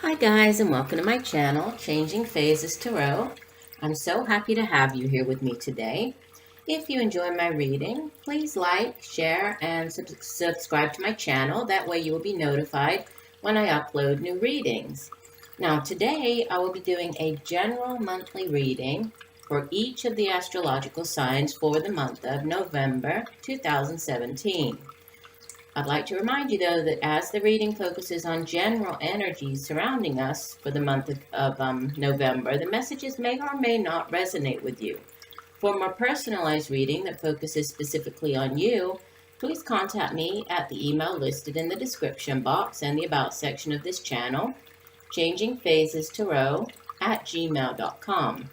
Hi guys, and welcome to my channel, Changing Phases Tarot. I'm so happy to have you here with me today. If you enjoy my reading, please like, share, and subscribe to my channel. That way you will be notified when I upload new readings. Now today I will be doing a general monthly reading for each of the astrological signs for the month of November 2017. I'd like to remind you, though, that as the reading focuses on general energies surrounding us for the month of November, the messages may or may not resonate with you. For a more personalized reading that focuses specifically on you, please contact me at the email listed in the description box and the About section of this channel, changingphasestarot@gmail.com.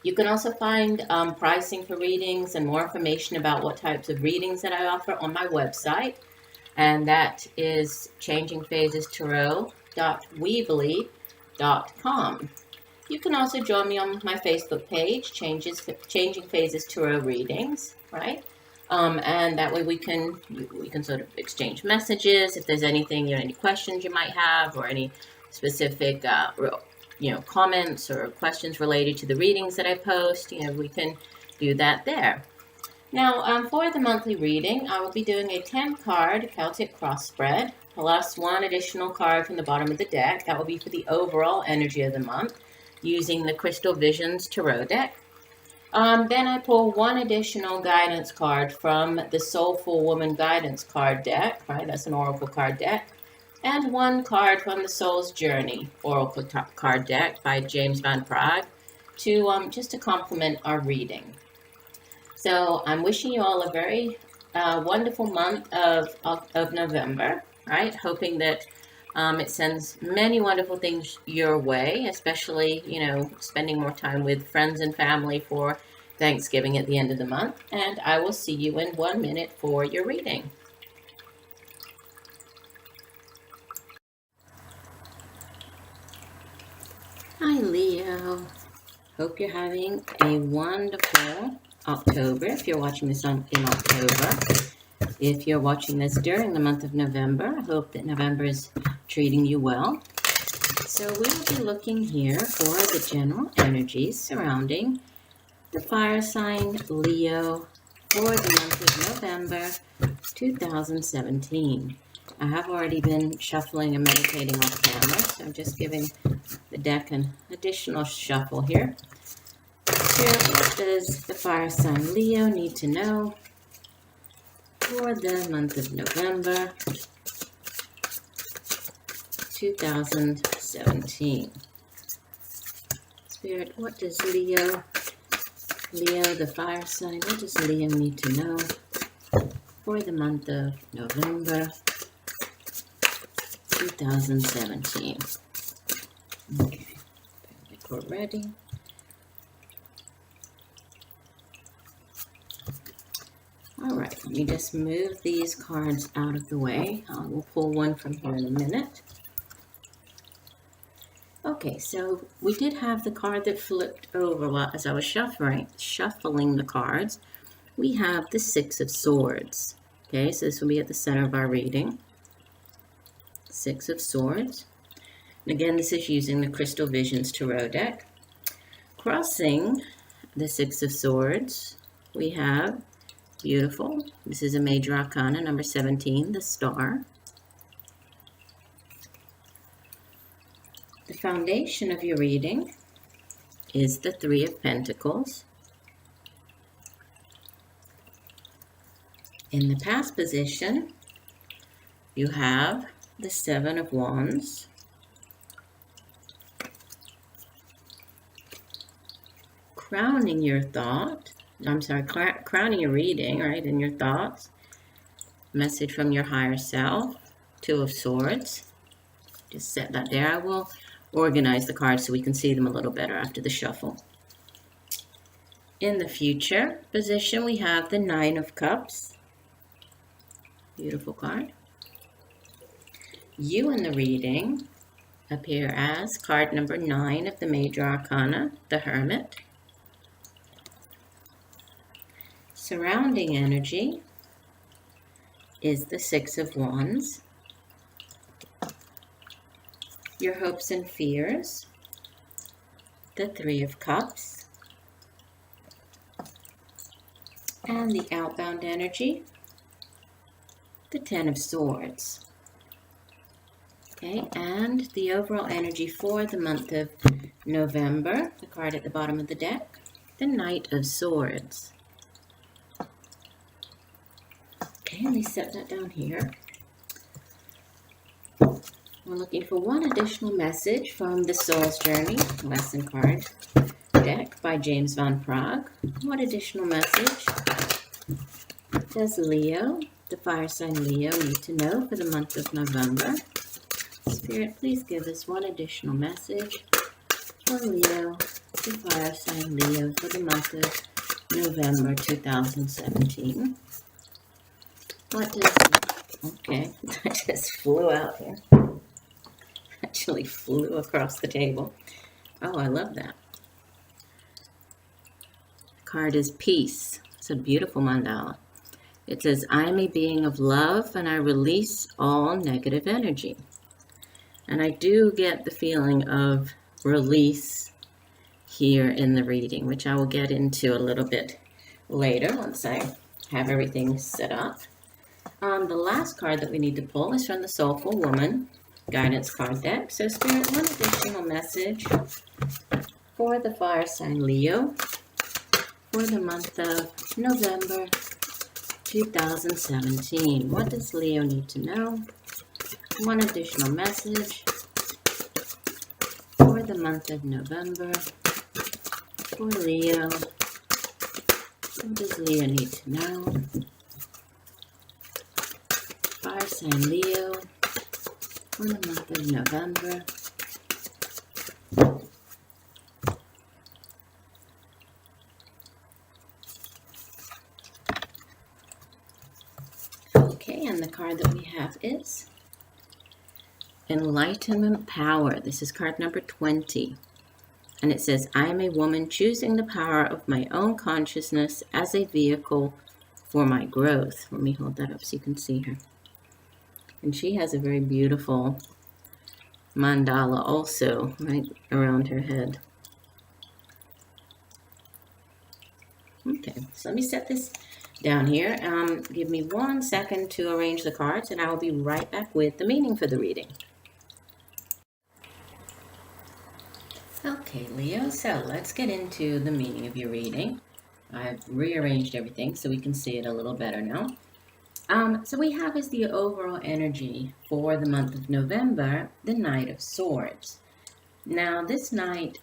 You can also find pricing for readings and more information about what types of readings that I offer on my website, and that is changingphasestarot.weebly.com. You can also join me on my Facebook page, Changing Phases Tarot Readings, right? And that way we can sort of exchange messages if there's anything, any questions you might have, or any specific comments or questions related to the readings that I post. We can do that there. Now, for the monthly reading, I will be doing a 10-card Celtic cross spread, plus one additional card from the bottom of the deck. That will be for the overall energy of the month, using the Crystal Visions Tarot deck. Then I pull one additional guidance card from the Soulful Woman Guidance card deck, right? That's an oracle card deck. And one card from the Soul's Journey Oracle card deck by James Van Praagh just to complement our reading. So I'm wishing you all a very wonderful month of November, right? Hoping that it sends many wonderful things your way, especially, spending more time with friends and family for Thanksgiving at the end of the month. And I will see you in 1 minute for your reading. Hi, Leo. Hope you're having a wonderful October. If you're watching this in October. If you're watching this during the month of November, I hope that November is treating you well. So we will be looking here for the general energies surrounding the fire sign Leo for the month of November 2017. I have already been shuffling and meditating off camera, so I'm just giving the deck an additional shuffle here. What does the fire sign Leo need to know for the month of November 2017? Spirit, what does Leo, the fire sign, what does Leo need to know for the month of November 2017? Okay, I think we're ready. All right, let me just move these cards out of the way. We'll pull one from here in a minute. Okay, so we did have the card that flipped over as I was shuffling the cards. We have the Six of Swords. Okay, so this will be at the center of our reading. Six of Swords. And again, this is using the Crystal Visions Tarot deck. Crossing the Six of Swords, we have, beautiful, this is a major arcana, number 17, the Star. The foundation of your reading is the Three of Pentacles. In the past position, you have the Seven of Wands. Crowning your reading, right, in your thoughts. Message from your higher self, Two of Swords. Just set that there. I will organize the cards so we can see them a little better after the shuffle. In the future position, we have the Nine of Cups. Beautiful card. You in the reading appear as card number 9 of the major arcana, the Hermit. Surrounding energy is the Six of Wands. your hopes and fears, the Three of Cups, and the outbound energy, the Ten of Swords. Okay, and the overall energy for the month of November, the card at the bottom of the deck, the Knight of Swords. Okay, let me set that down here. We're looking for one additional message from the Soul's Journey lesson card deck by James Van Praagh. What additional message does Leo, the fire sign Leo, need to know for the month of November? Spirit, please give us one additional message for Leo, the fire sign Leo, for the month of November 2017. What does... Okay, I just flew out here. Actually flew across the table. Oh, I love that. The card is Peace. It's a beautiful mandala. It says, I am a being of love and I release all negative energy. And I do get the feeling of release here in the reading, which I will get into a little bit later once I have everything set up. The last card that we need to pull is from the Soulful Woman guidance card deck. So Spirit, one additional message for the fire sign Leo for the month of November 2017. What does Leo need to know? One additional message for the month of November for Leo. What does Leo need to know? Fire sign Leo for the month of November. Okay, and the card that we have is Enlightenment Power. This is card number 20. And it says, I am a woman choosing the power of my own consciousness as a vehicle for my growth. Let me hold that up so you can see her. And she has a very beautiful mandala also, right around her head. Okay, so let me set this down here. Give me 1 second to arrange the cards, and I will be right back with the meaning for the reading. Okay, Leo, so let's get into the meaning of your reading. I've rearranged everything so we can see it a little better now. So we have as the overall energy for the month of November, the Knight of Swords. Now, this Knight,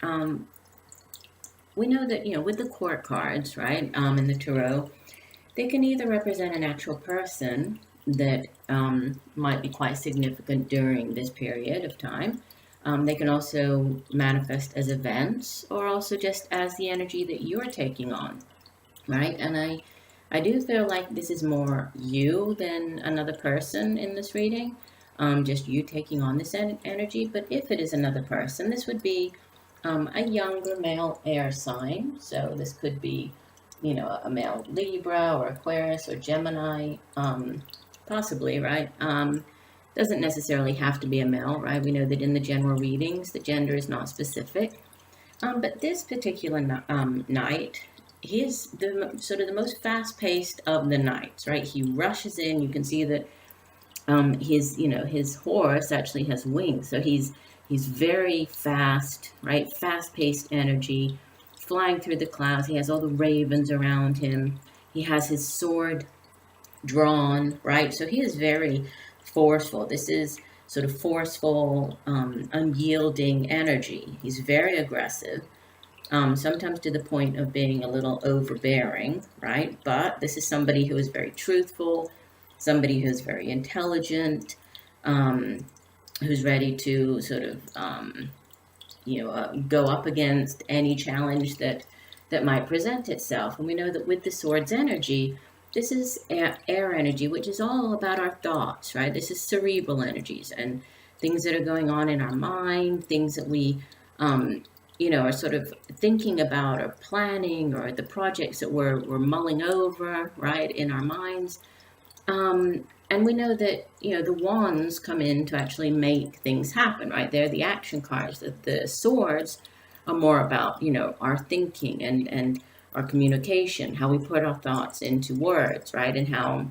we know that, with the court cards, right, in the tarot, they can either represent an actual person that might be quite significant during this period of time. They can also manifest as events or also just as the energy that you're taking on, right? And I do feel like this is more you than another person in this reading, just you taking on this energy. But if it is another person, this would be a younger male air sign. So this could be, a male Libra or Aquarius or Gemini, possibly, right? Doesn't necessarily have to be a male, right? We know that in the general readings, the gender is not specific. But this particular knight, he is the most fast-paced of the knights, right? He rushes in. You can see that his horse actually has wings, so he's very fast, right? Fast-paced energy, flying through the clouds. He has all the ravens around him. He has his sword drawn, right? So he is very forceful. This is sort of forceful, unyielding energy. He's very aggressive. Sometimes to the point of being a little overbearing, right? But this is somebody who is very truthful, somebody who's very intelligent, who's ready to sort of, go up against any challenge that might present itself. And we know that with the sword's energy, this is air energy, which is all about our thoughts, right? This is cerebral energies and things that are going on in our mind, things that we are sort of thinking about or planning, or the projects that we're mulling over, right, in our minds. And we know that, the wands come in to actually make things happen, right? They're the action cards. The swords are more about, our thinking and our communication, how we put our thoughts into words, right? And how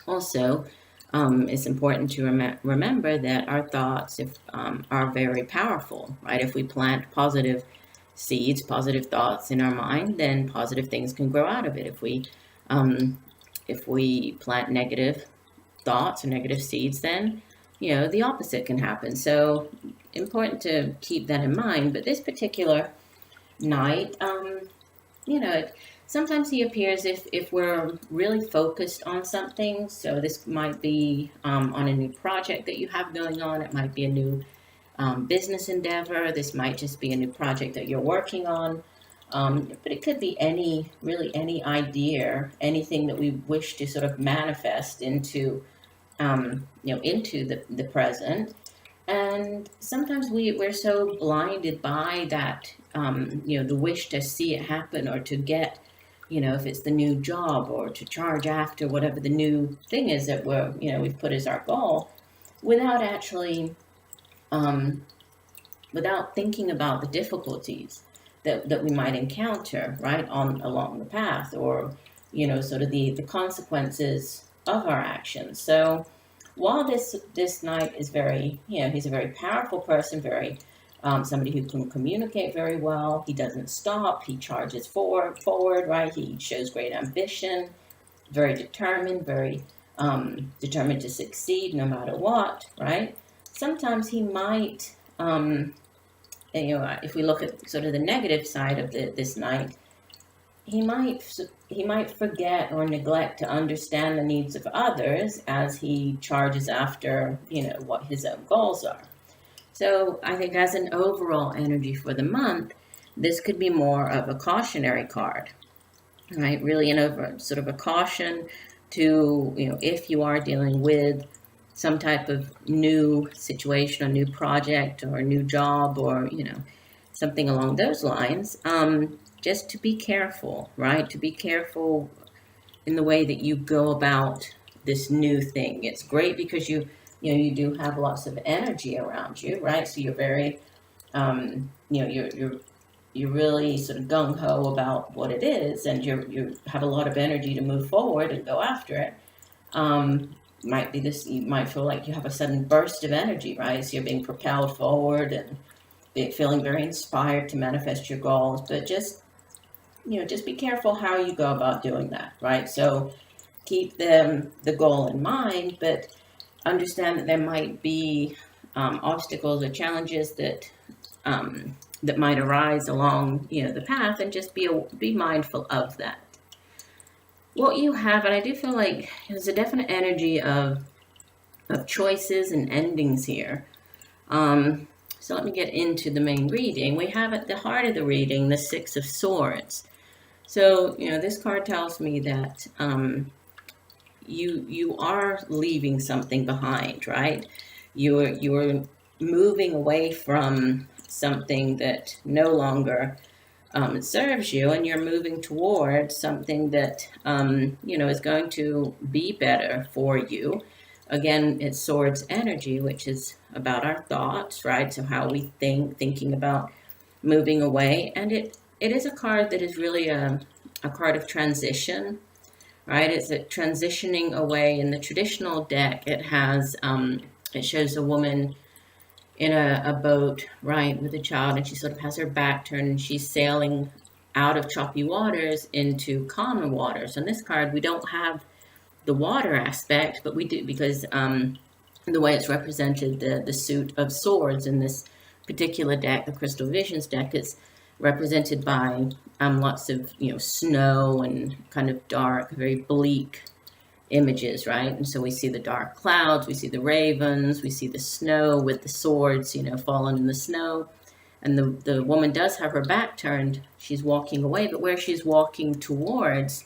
also it's important to remember that our thoughts are very powerful, right? If we plant positive seeds, positive thoughts in our mind, then positive things can grow out of it. If we plant negative thoughts or negative seeds, then the opposite can happen. So important to keep that in mind. But this particular night, sometimes he appears if we're really focused on something. So this might be on a new project that you have going on. It might be a new business endeavor. This might just be a new project that you're working on. But it could be really any idea, anything that we wish to sort of manifest into into the present. And sometimes we're so blinded by that, the wish to see it happen or to get, if it's the new job or to charge after whatever the new thing is that we've put as our goal, without actually, without thinking about the difficulties that we might encounter, right, along the path, or, sort of the consequences of our actions. So while this knight is very, he's a very powerful person, very somebody who can communicate very well. He doesn't stop. He charges forward, right? He shows great ambition, very determined, very determined to succeed no matter what, right? Sometimes he might, if we look at sort of the negative side of this knight, he might forget or neglect to understand the needs of others as he charges after, what his own goals are. So I think as an overall energy for the month, this could be more of a cautionary card, right? Really sort of a caution to, if you are dealing with some type of new situation, a new project or a new job, or, something along those lines, just to be careful, right? To be careful in the way that you go about this new thing. It's great because you do have lots of energy around you, right? So you're very, you're really sort of gung ho about what it is, and you have a lot of energy to move forward and go after it. Might be this. You might feel like you have a sudden burst of energy, right? So you're being propelled forward and feeling very inspired to manifest your goals, but just be careful how you go about doing that, right? So keep the goal in mind, but understand that there might be obstacles or challenges that might arise along the path, and just be mindful of that. What you have, and I do feel like there's a definite energy of choices and endings here. So let me get into the main reading. We have at the heart of the reading the Six of Swords. So, this card tells me that you are leaving something behind, right? You're moving away from something that no longer serves you, and you're moving towards something that is going to be better for you. Again, it's Swords energy, which is about our thoughts, right? So how we thinking about moving away. And it is a card that is really a card of transition, right? It's a transitioning away. In the traditional deck, it has, it shows a woman in a boat, right, with a child, and she sort of has her back turned, and she's sailing out of choppy waters into calmer waters. On this card, we don't have the water aspect, but we do, because the way it's represented, the suit of swords in this particular deck, the Crystal Visions deck, is represented by lots of snow and kind of dark, very bleak images, right? And so we see the dark clouds, we see the ravens, we see the snow with the swords fallen in the snow. And the woman does have her back turned. She's walking away, but where she's walking towards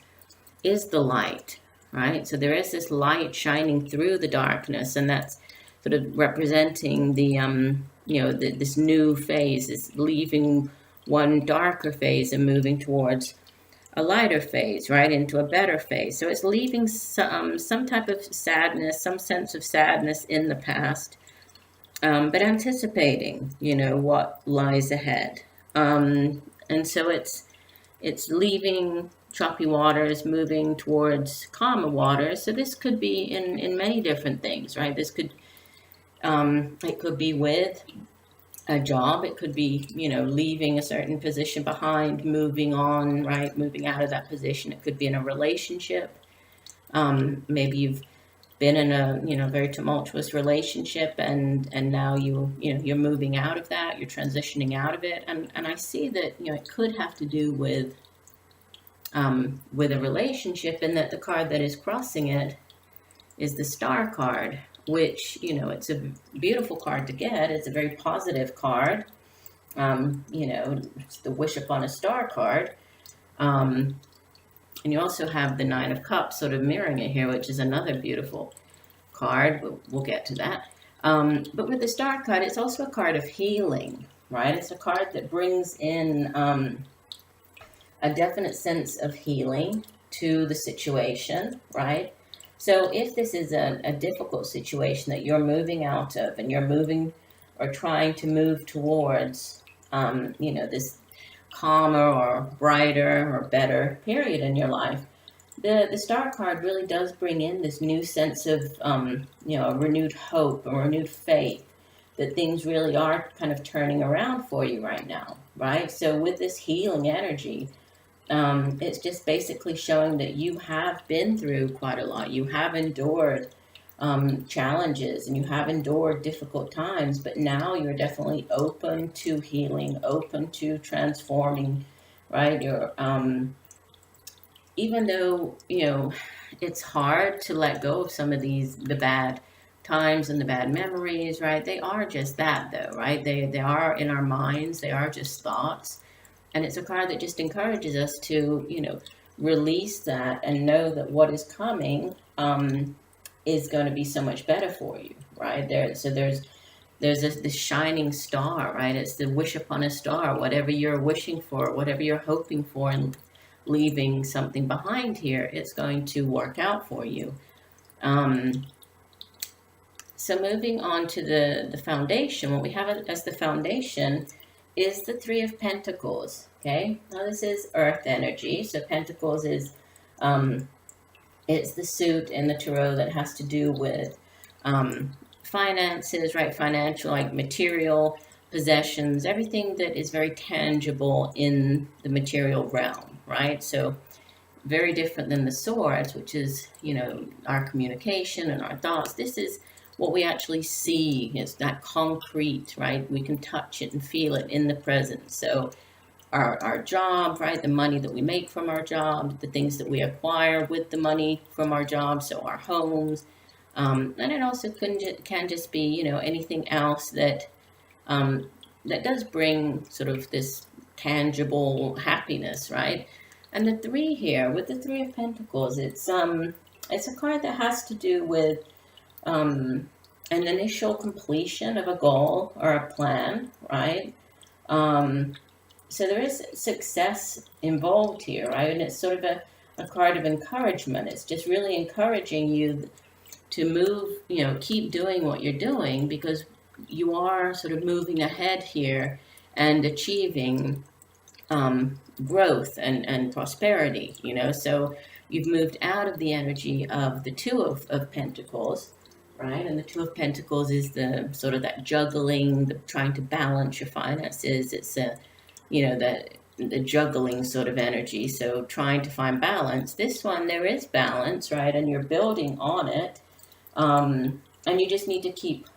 is the light, right? So there is this light shining through the darkness, and that's sort of representing the this new phase, is leaving one darker phase and moving towards a lighter phase, right, into a better phase. So it's leaving some type of sadness, some sense of sadness in the past, but anticipating, what lies ahead. And so it's leaving choppy waters, moving towards calmer waters. So this could be in many different things, right? This could it could be with a job. It could be, leaving a certain position behind, moving on, right? Moving out of that position. It could be in a relationship. Maybe you've been in a, very tumultuous relationship, and now you're moving out of that. You're transitioning out of it. And I see that, it could have to do with a relationship, and that the card that is crossing it is the Star card, which, it's a beautiful card to get. It's a very positive card. It's the Wish Upon a Star card. And you also have the Nine of Cups sort of mirroring it here, which is another beautiful card. We'll get to that. But with the Star card, it's also a card of healing, right? It's a card that brings in a definite sense of healing to the situation, right? So if this is a difficult situation that you're moving out of, and you're moving or trying to move towards, this calmer or brighter or better period in your life, the Star card really does bring in this new sense of, a renewed hope or renewed faith that things really are kind of turning around for you right now, right? So with this healing energy, it's just basically showing that you have been through quite a lot. You have endured challenges, and you have endured difficult times, but now you're definitely open to healing, open to transforming, right? You're, even though, it's hard to let go of some of the bad times and the bad memories, right? They are just that, though, right? They are in our minds. They are just thoughts. And it's a card that just encourages us to, release that and know that what is coming is going to be so much better for you, right? There's this shining star, right? It's the wish upon a star. Whatever you're wishing for, whatever you're hoping for, and leaving something behind here, it's going to work out for you. So moving on to the foundation, what we have as the foundation is the Three of Pentacles. Okay, now this is earth energy. So Pentacles is it's the suit in the tarot that has to do with finances, right? Financial, like material possessions, everything that is very tangible in the material realm, right? So very different than the swords, which is, our communication and our thoughts. This is what we actually see. It's that concrete, right? We can touch it and feel it in the present. So our job, right? The money that we make from our job, the things that we acquire with the money from our job. So our homes, and it also can just be, anything else that that does bring sort of this tangible happiness, right? And the three here, with the Three of Pentacles, it's a card that has to do with an initial completion of a goal or a plan, right? So there is success involved here, right? And it's sort of a card of encouragement. It's just really encouraging you to move, keep doing what you're doing, because you are sort of moving ahead here and achieving growth and prosperity, So you've moved out of the energy of the Two of Pentacles, right? And the Two of Pentacles is the sort of that juggling, the trying to balance your finances. It's the juggling sort of energy. So trying to find balance. This one, there is balance, right? And you're building on it. And you just need to keep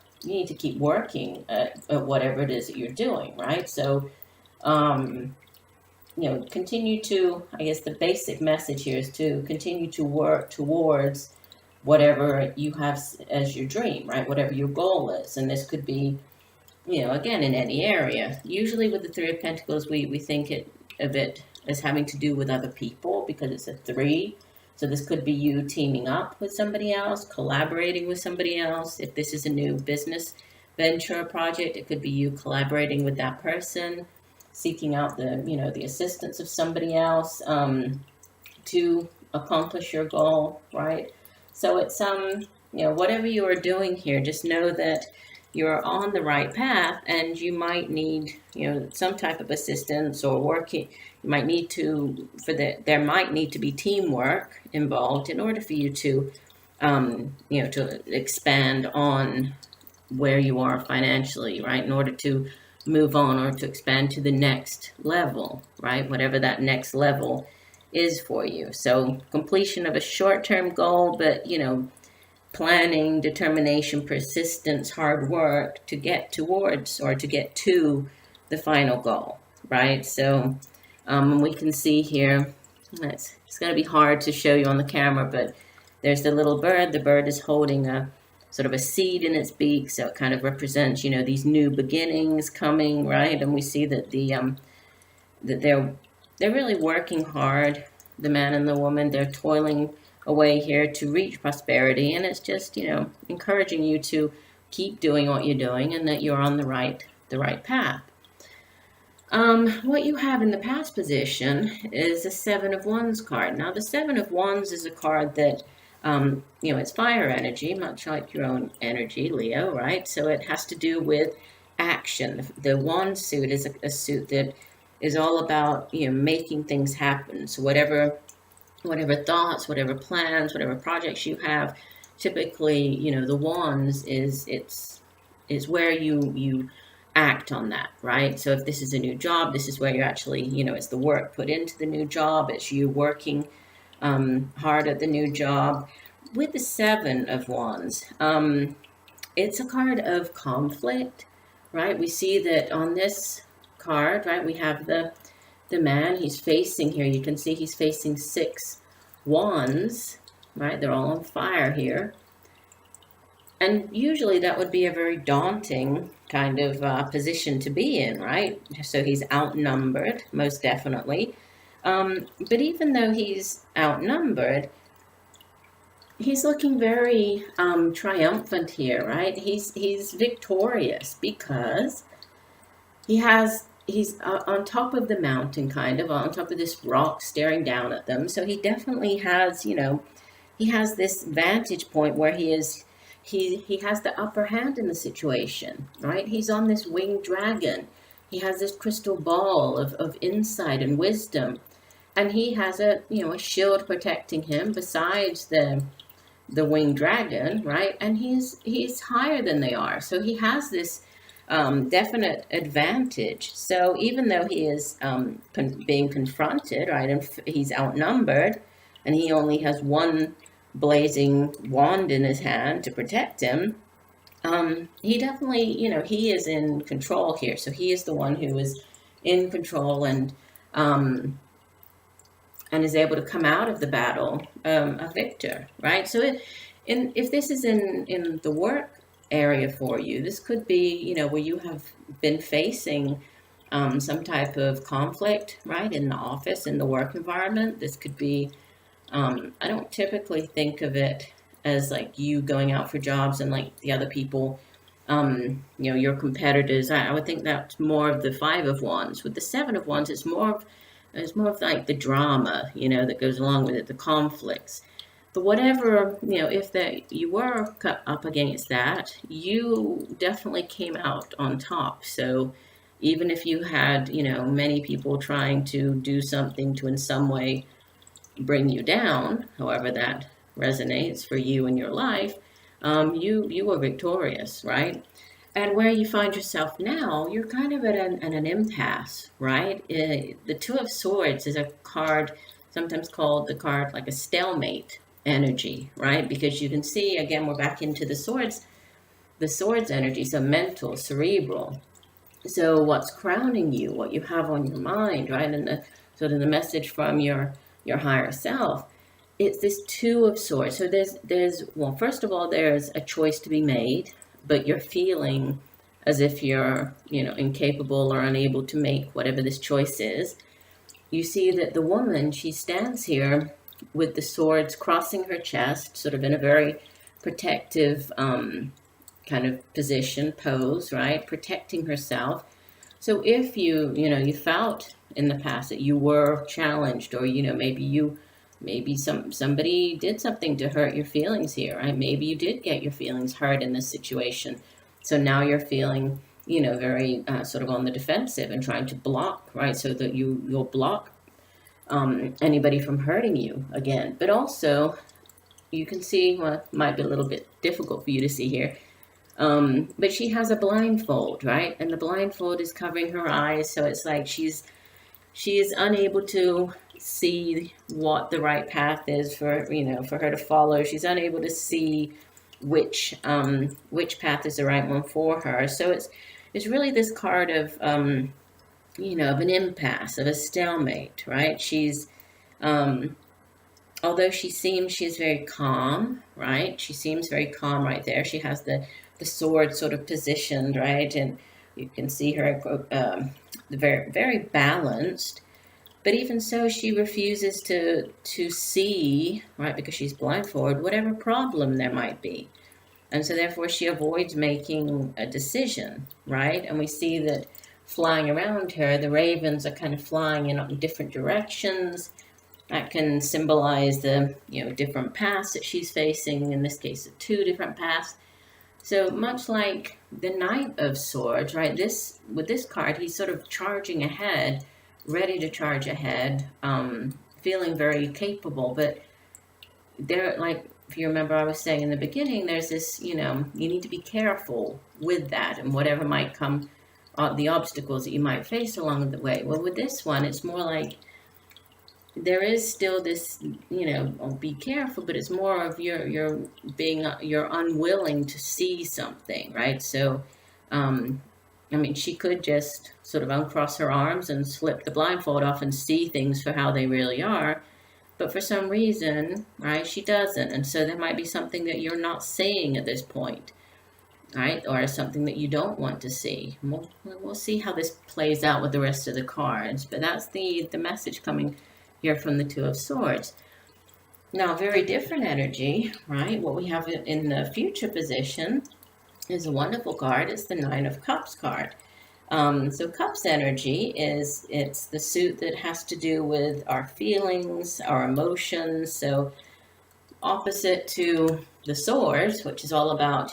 working at whatever it is that you're doing, right? So, continue to, I guess the basic message here is to continue to work towards whatever you have as your dream, right? Whatever your goal is. And this could be, again, in any area. Usually with the Three of Pentacles, we think of it as having to do with other people, because it's a three. So this could be you teaming up with somebody else, collaborating with somebody else. If this is a new business venture or project, it could be you collaborating with that person. seeking out the assistance of somebody else to accomplish your goal, right? So it's whatever you are doing here, just know that you're on the right path, and you might need some type of assistance or working. You might need to there might need to be teamwork involved in order for you to to expand on where you are financially, right? In order to move on or to expand to the next level, right? Whatever that next level is for you. So completion of a short-term goal, but planning, determination, persistence, hard work to get towards or to get to the final goal, right? So we can see here, it's going to be hard to show you on the camera, but there's the little bird. The bird is holding a sort of a seed in its beak, so it kind of represents, these new beginnings coming, right? And we see that that they're really working hard, the man and the woman. They're toiling away here to reach prosperity, and it's just encouraging you to keep doing what you're doing, and that you're on the right path. What you have in the past position is a Seven of Wands card. Now, the Seven of Wands is a card that, it's fire energy, much like your own energy, Leo, right? So it has to do with action. The Wand suit is a suit that is all about, making things happen. So whatever thoughts, whatever plans, whatever projects you have, typically, the Wands is where you act on that, right? So if this is a new job, this is where you're actually, it's the work put into the new job. It's you working hard at the new job. With the Seven of Wands, it's a card of conflict, right? We see that on this card, right, we have the man. He's facing here. You can see he's facing 6 wands, right? They're all on fire here. And usually that would be a very daunting kind of position to be in, right? So he's outnumbered, most definitely. But even though he's outnumbered, he's looking very triumphant here, right? He's victorious because he's on top of the mountain, kind of on top of this rock, staring down at them. So he definitely has, he has this vantage point where he has the upper hand in the situation, right? He's on this winged dragon. He has this crystal ball of insight and wisdom, and he has a shield protecting him besides the winged dragon, right? And he's higher than they are, so he has this definite advantage. So even though he is being confronted, right, and he's outnumbered, and he only has one blazing wand in his hand to protect him, he definitely, he is in control here. So he is the one who is in control and is able to come out of the battle a victor, right? So if this is in the work area for you, this could be, where you have been facing some type of conflict, right, in the office, in the work environment. This could be, I don't typically think of it as like you going out for jobs and like the other people, your competitors. I would think that's more of the Five of Wands. With the Seven of Wands, it's more of like the drama, that goes along with it, the conflicts. But whatever, if you were up against that, you definitely came out on top. So even if you had, many people trying to do something to in some way bring you down, however that resonates for you in your life, you were victorious, right? And where you find yourself now, you're kind of at an impasse, right? The Two of Swords is a card sometimes called the card like a stalemate energy, right? Because you can see, again, we're back into the swords energy, so mental, cerebral. So what's crowning you, what you have on your mind, right? And the sort of the message from your higher self, it's this Two of Swords. So there's well, first of all, there's a choice to be made, but you're feeling as if you're, incapable or unable to make whatever this choice is. You see that the woman, she stands here with the swords crossing her chest, sort of in a very protective kind of position, pose, right? Protecting herself. So if you felt in the past that you were challenged, or maybe somebody did something to hurt your feelings here, right? Maybe you did get your feelings hurt in this situation. So now you're feeling, very sort of on the defensive and trying to block, right? So that you'll block anybody from hurting you again. But also, you can see, well, it might be a little bit difficult for you to see here, but she has a blindfold, right? And the blindfold is covering her eyes, so it's like she is unable to see what the right path is for her to follow. She's unable to see which path is the right one for her. So it's really this card of of an impasse, of a stalemate, right? She's although she's very calm, right? She seems very calm right there. She has the sword sort of positioned, right? And you can see her very, very balanced. But even so, she refuses to see, right, because she's blindfolded, whatever problem there might be. And so therefore she avoids making a decision, right? And we see that flying around her, the ravens are kind of flying in different directions. That can symbolize the different paths that she's facing, in this case, 2 different paths. So much like the Knight of Swords, right? With this card, he's sort of charging ahead, ready to charge ahead, feeling very capable. But there, like, if you remember, I was saying in the beginning, there's this, you need to be careful with that and whatever might come, the obstacles that you might face along the way. Well, with this one, it's more like there is still this, be careful, but it's more of you're unwilling to see something, right? So, she could just sort of uncross her arms and slip the blindfold off and see things for how they really are. But for some reason, right, she doesn't. And so there might be something that you're not seeing at this point, right? Or something that you don't want to see. We'll see how this plays out with the rest of the cards. But that's the message coming here from the 2 of Swords. Now, very different energy, right? What we have in the future position is a wonderful card. It's the 9 of Cups card. So Cups energy it's the suit that has to do with our feelings, our emotions. So opposite to the Swords, which is all about,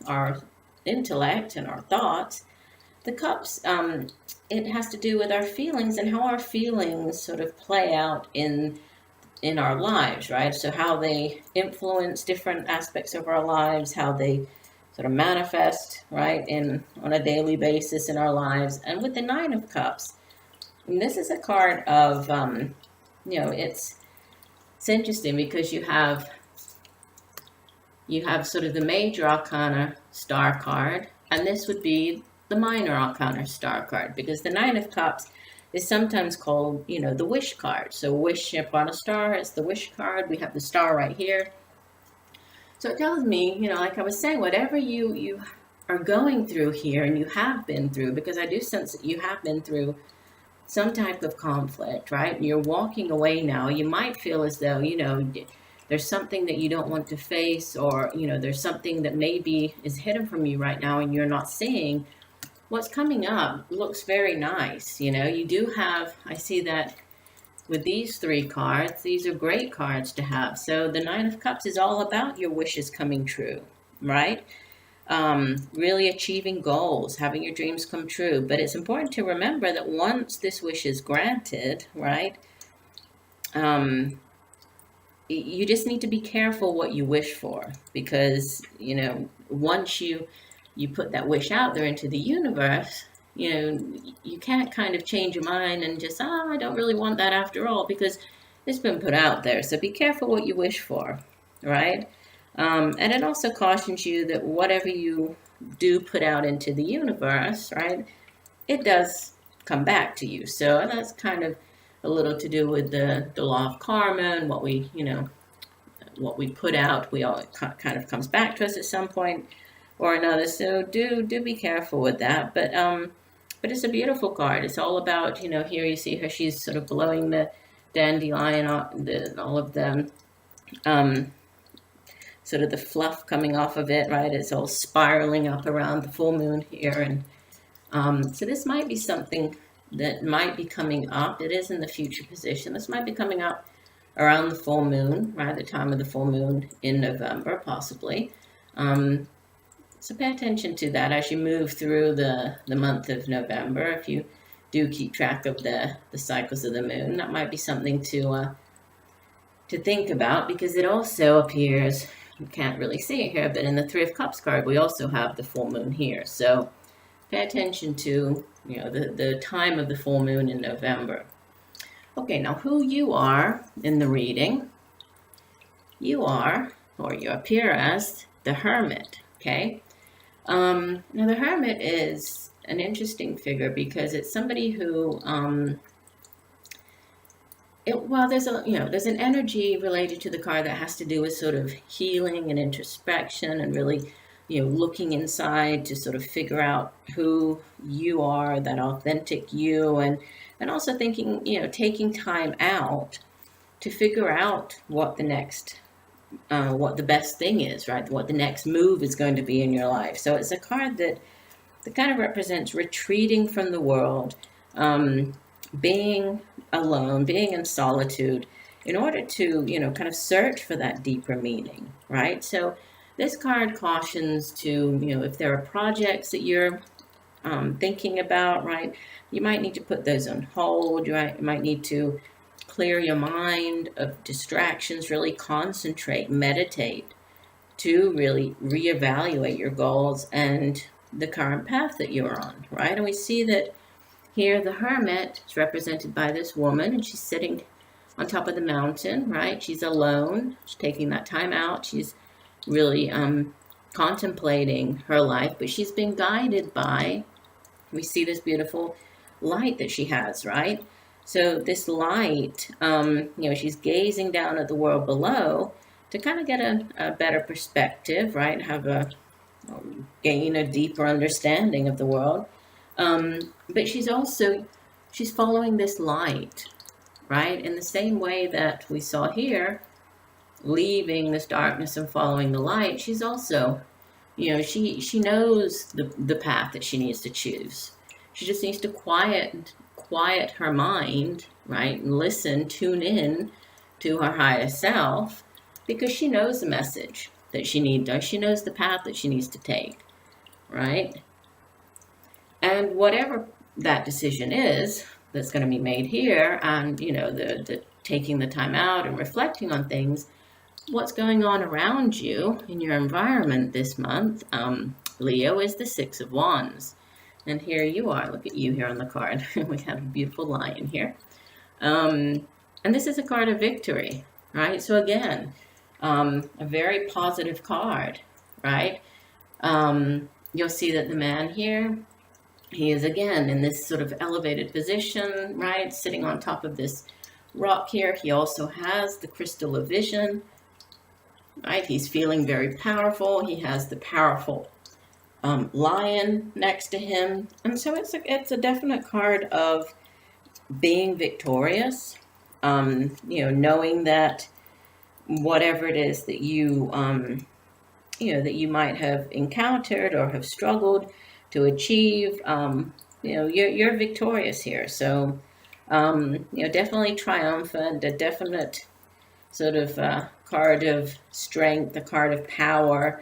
our intellect and our thoughts, the Cups, it has to do with our feelings and how our feelings sort of play out in our lives, right? So how they influence different aspects of our lives, how they sort of manifest, right, on a daily basis in our lives. And with the 9 of Cups, and this is a card of, it's interesting because you have sort of the major arcana star card, and this would be the minor arcana star card, because the 9 of Cups is sometimes called, the wish card. So wish upon a star, it's the wish card. We have the star right here. So it tells me, like I was saying, whatever you are going through here, and you have been through, because I do sense that you have been through some type of conflict, right? And you're walking away now. You might feel as though, there's something that you don't want to face, or, there's something that maybe is hidden from you right now and you're not seeing. What's coming up looks very nice. You do have, I see that with these 3 cards, these are great cards to have. So the 9 of Cups is all about your wishes coming true, right? Really achieving goals, having your dreams come true. But it's important to remember that once this wish is granted, right, you just need to be careful what you wish for, because, once you put that wish out there into the universe, you can't kind of change your mind and just, I don't really want that after all, because it's been put out there. So be careful what you wish for, right? And it also cautions you that whatever you do put out into the universe, right, it does come back to you. So that's kind of a little to do with the law of karma, and what we put out, it kind of comes back to us at some point or another. So do be careful with that. But it's a beautiful card. It's all about, here you see her, she's sort of blowing the dandelion, all of the, sort of the fluff coming off of it, right? It's all spiraling up around the full moon here. And So this might be something that might be coming up. It is in the future position. This might be coming up around the full moon, right? The time of the full moon in November, possibly. So pay attention to that as you move through the month of November. If you do keep track of the cycles of the moon, that might be something to think about, because it also appears, you can't really see it here, but in the Three of Cups card, we also have the full moon here. So pay attention to, the time of the full moon in November. Okay, now who you are in the reading, you are, or you appear as, the Hermit, okay? Now the Hermit is an interesting figure because it's somebody who, there's an energy related to the card that has to do with sort of healing and introspection and really, looking inside to sort of figure out who you are, that authentic you, and also thinking, taking time out to figure out what the next, what the best thing is, right? What the next move is going to be in your life. So it's a card that kind of represents retreating from the world, being alone, being in solitude, in order to, kind of search for that deeper meaning, right? So this card cautions to, if there are projects that you're thinking about, right, you might need to put those on hold, right? You might need to clear your mind of distractions, really concentrate, meditate to really reevaluate your goals and the current path that you're on, right? And we see that here the Hermit is represented by this woman, and she's sitting on top of the mountain, right? She's alone. She's taking that time out. She's really contemplating her life, but she's been guided by, we see this beautiful light that she has, right? So this light, she's gazing down at the world below to kind of get a better perspective, right? Have gain a deeper understanding of the world. But she's following this light, right? In the same way that we saw here, leaving this darkness and following the light, she's also, she knows the path that she needs to choose. She just needs to quiet her mind, right? And listen, tune in to her higher self, because she knows the message that she needs. She knows the path that she needs to take, right? And whatever that decision is that's going to be made here, and the taking the time out and reflecting on things, what's going on around you in your environment this month, Leo, is the Six of Wands. And here you are. Look at you here on the card. We have a beautiful lion here. And this is a card of victory, right? So again, a very positive card, right? You'll see that the man here, he is again in this sort of elevated position, right? Sitting on top of this rock here. He also has the crystal of vision, right? He's feeling very powerful. He has the powerful lion next to him. And so it's a definite card of being victorious, knowing that whatever it is that you, that you might have encountered or have struggled to achieve, you're victorious here. So, definitely triumphant, a definite sort of card of strength, a card of power.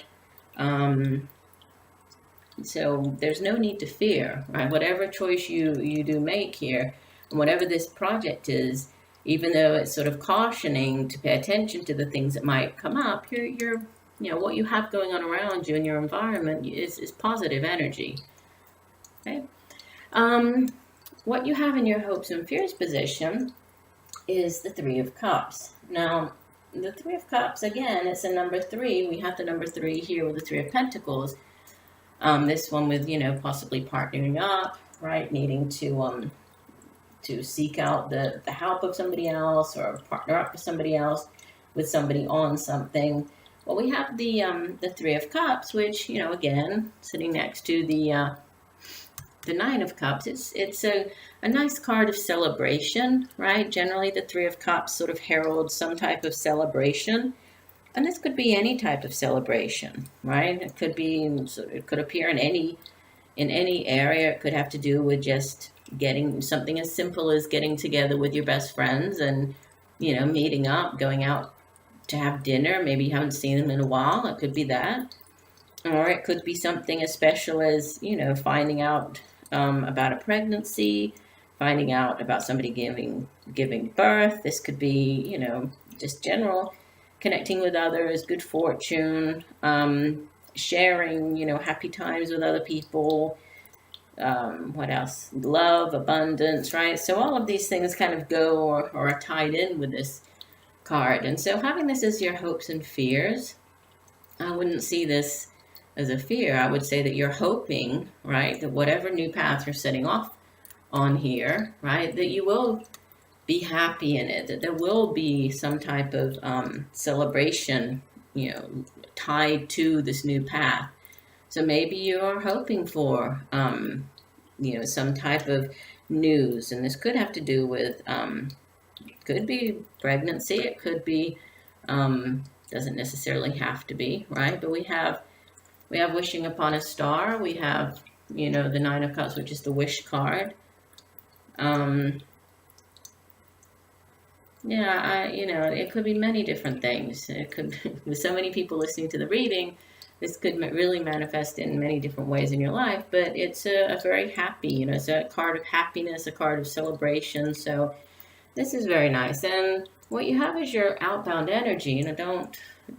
So there's no need to fear, right? Whatever choice you do make here, and whatever this project is, even though it's sort of cautioning to pay attention to the things that might come up, you're what you have going on around you in your environment is positive energy. Okay. What you have in your hopes and fears position is the Three of Cups. Now, the Three of Cups, again, it's a number 3. We have the number 3 here with the Three of Pentacles. This one with, possibly partnering up, right? Needing to seek out the help of somebody else, or partner up with somebody else, with somebody on something. Well, we have the Three of Cups, which, again, sitting next to the Nine of Cups. It's a nice card of celebration, right? Generally, the Three of Cups sort of heralds some type of celebration. And this could be any type of celebration, right? It could appear in any in any area. It could have to do with just getting something as simple as getting together with your best friends and, meeting up, going out to have dinner. Maybe you haven't seen them in a while. It could be that. Or it could be something as special as, finding out about a pregnancy, finding out about somebody giving birth. This could be, just general connecting with others, good fortune, sharing, happy times with other people. What else? Love, abundance, right? So all of these things kind of go or are tied in with this card. And so having this as your hopes and fears, I wouldn't see this as a fear. I would say that you're hoping, right, that whatever new path you're setting off on here, right, that you will be happy in it, that there will be some type of celebration, tied to this new path. So maybe you're hoping for, some type of news, and this could have to do with, could be pregnancy, it could be, doesn't necessarily have to be, right? But we have wishing upon a star. We have, the Nine of Cups, which is the wish card. It could be many different things. It could, with so many people listening to the reading, this could really manifest in many different ways in your life, but it's a very happy, it's a card of happiness, a card of celebration. So this is very nice. And what you have is your outbound energy.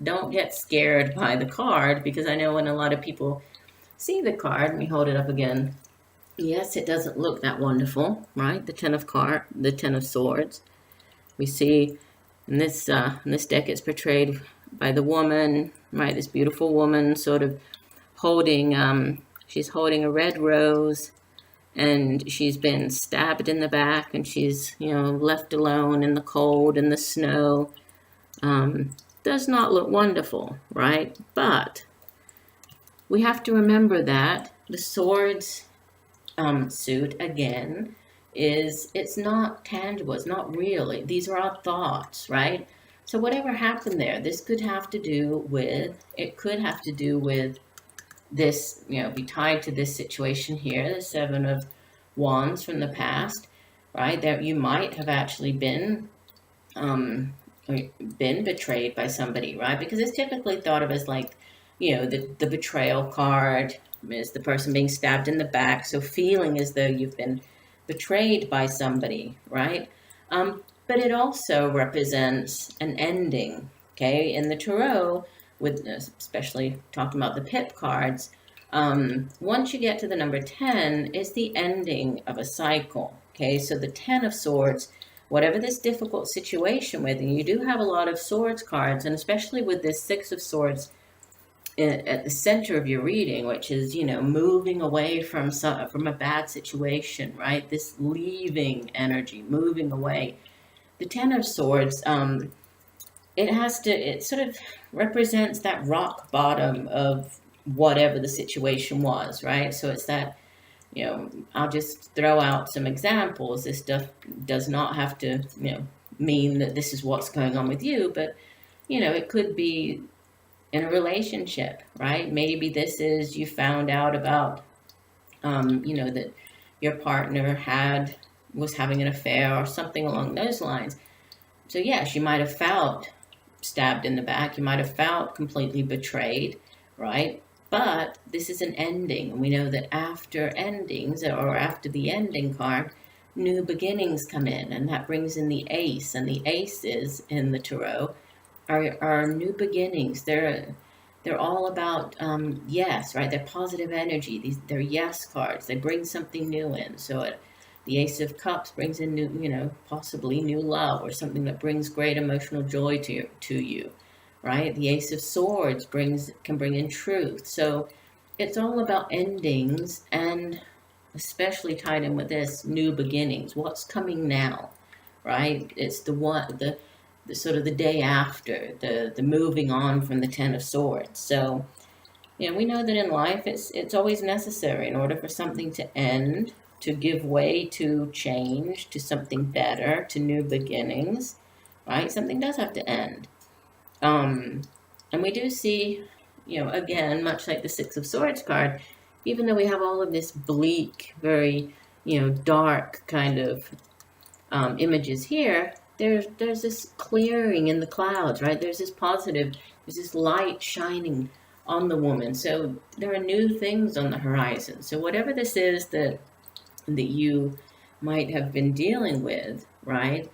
Don't get scared by the card, because I know when a lot of people see the card, let me hold it up again. Yes, it doesn't look that wonderful, right? The Ten of Swords. We see in this deck, it's portrayed by the woman, right? This beautiful woman sort of holding, she's holding a red rose, and she's been stabbed in the back, and she's, left alone in the cold and the snow. Does not look wonderful, right? But we have to remember that the swords suit, again, it's not tangible, it's not real. These are our thoughts, right? So whatever happened there, this could have to do with, this, be tied to this situation here, the Seven of Wands from the past, right? That you might have actually been betrayed by somebody, right? Because it's typically thought of as like, the betrayal card is the person being stabbed in the back, so feeling as though you've been betrayed by somebody, right? But it also represents an ending, okay? In the tarot, with especially talking about the pip cards, once you get to the number 10, is the ending of a cycle, okay? So the 10 of Swords, whatever this difficult situation with, and you do have a lot of swords cards, and especially with this Six of Swords at the center of your reading, which is, moving away from a bad situation, right? This leaving energy, moving away. The Ten of Swords, it sort of represents that rock bottom of whatever the situation was, right? So it's that, I'll just throw out some examples. This stuff does not have to, mean that this is what's going on with you, but, it could be in a relationship, right? Maybe this is, you found out about, that your partner was having an affair or something along those lines. So yes, you might have felt stabbed in the back. You might have felt completely betrayed, right? But this is an ending. And we know that after endings, or after the ending card, new beginnings come in. And that brings in the ace. And the aces in the tarot are new beginnings. They're all about yes, right? They're positive energy. They're yes cards. They bring something new in. So the Ace of Cups brings in new, possibly new love, or something that brings great emotional joy to you, right? The Ace of Swords can bring in truth. So it's all about endings, and especially tied in with this, new beginnings. What's coming now, right? It's the sort of the day after, the moving on from the Ten of Swords. So, we know that in life it's always necessary in order for something to end, to give way to change, to something better, to new beginnings, right? Something does have to end. And we do see, again, much like the Six of Swords card, even though we have all of this bleak, very, dark kind of images here, there's this clearing in the clouds, right? There's this positive, there's this light shining on the woman. So there are new things on the horizon. So whatever this is that you might have been dealing with, right?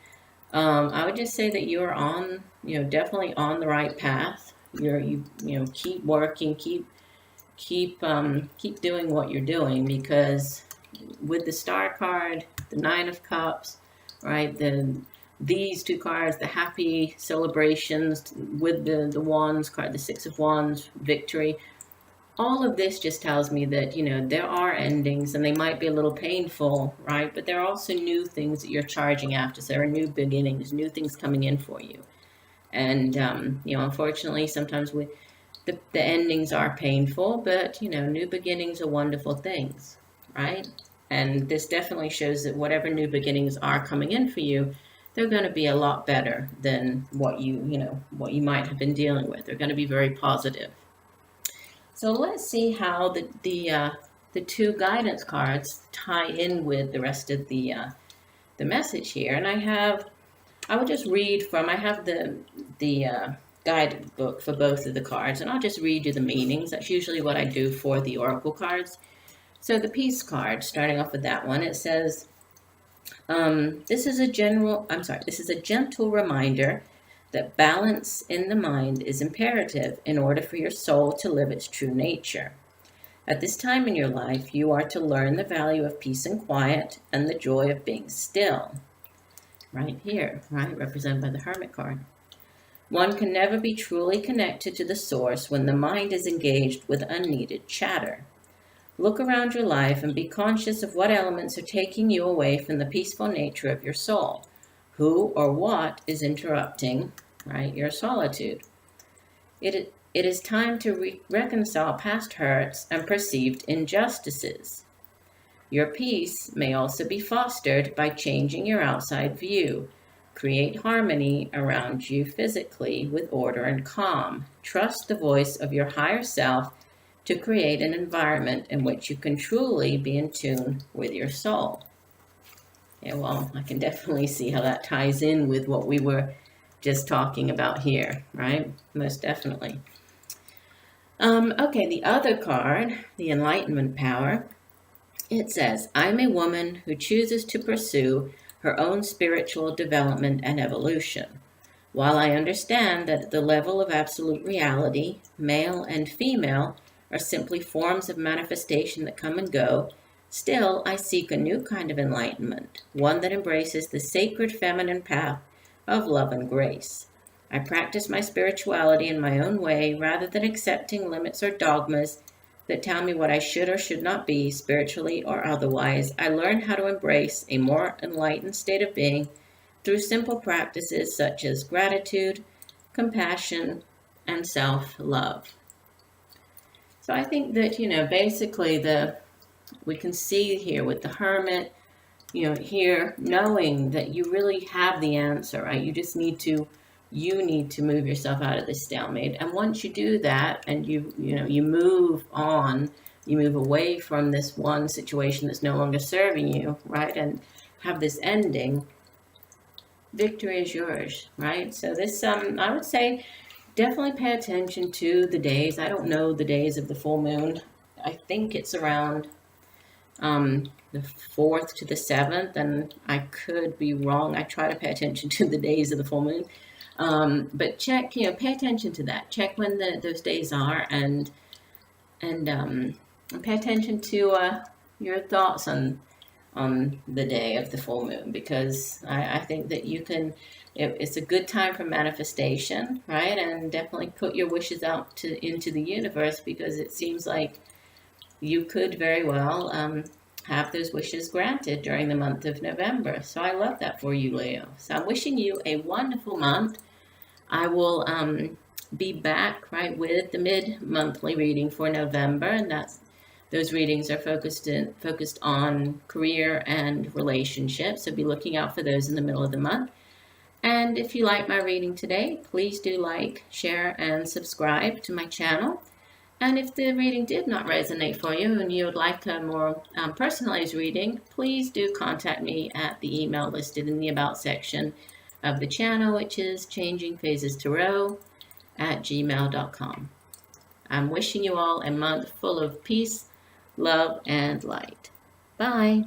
I would just say that you're on, definitely on the right path. You keep working, keep doing what you're doing, because with the Star card, the Nine of Cups, right? These two cards, the happy celebrations with the Wands card, the Six of Wands, victory. All of this just tells me that, there are endings, and they might be a little painful, right? But there are also new things that you're charging after. So there are new beginnings, new things coming in for you. And, unfortunately, sometimes the endings are painful, but, new beginnings are wonderful things, right? And this definitely shows that whatever new beginnings are coming in for you, they're going to be a lot better than what you might have been dealing with. They're going to be very positive. So let's see how the two guidance cards tie in with the rest of the message here. And I will just read from, I have the guide book for both of the cards, and I'll just read you the meanings. That's usually what I do for the oracle cards. So the Peace card, starting off with that one, it says, this is a gentle reminder that balance in the mind is imperative in order for your soul to live its true nature. At this time in your life, you are to learn the value of peace and quiet and the joy of being still. Right here, right, represented by the Hermit card. One can never be truly connected to the source when the mind is engaged with unneeded chatter. Look around your life and be conscious of what elements are taking you away from the peaceful nature of your soul. Who or what is interrupting, right, your solitude? It is time to reconcile past hurts and perceived injustices. Your peace may also be fostered by changing your outside view. Create harmony around you physically with order and calm. Trust the voice of your higher self to create an environment in which you can truly be in tune with your soul. Yeah, well, I can definitely see how that ties in with what we were just talking about here, right? Most definitely. Okay, the other card, the Enlightenment Power, it says, I'm a woman who chooses to pursue her own spiritual development and evolution. While I understand that at the level of absolute reality, male and female are simply forms of manifestation that come and go, still I seek a new kind of enlightenment, one that embraces the sacred feminine path of love and grace. I practice my spirituality in my own way rather than accepting limits or dogmas that tell me what I should or should not be, spiritually or otherwise. I learn how to embrace a more enlightened state of being through simple practices such as gratitude, compassion, and self-love. So I think that, basically we can see here with the Hermit, here knowing that you really have the answer, right? You need to move yourself out of this stalemate. And once you do that and you move on, you move away from this one situation that's no longer serving you, right? And have this ending, victory is yours, right? So this, I would say, definitely pay attention to the days. I don't know the days of the full moon. I think it's around the 4th to the 7th, and I could be wrong. I try to pay attention to the days of the full moon. But check, pay attention to that. Check when those days are, and pay attention to your thoughts on the day of the full moon, because I think that you can. It's a good time for manifestation, right? And definitely put your wishes out into the universe, because it seems like you could very well have those wishes granted during the month of November. So I love that for you, Leo. So I'm wishing you a wonderful month. I will be back, right, with the mid-monthly reading for November, and those readings are focused on career and relationships. So be looking out for those in the middle of the month. And if you like my reading today, please do like, share, and subscribe to my channel. And if the reading did not resonate for you and you would like a more personalized reading, please do contact me at the email listed in the About section of the channel, which is changingphasestarot@gmail.com. I'm wishing you all a month full of peace, love, and light. Bye.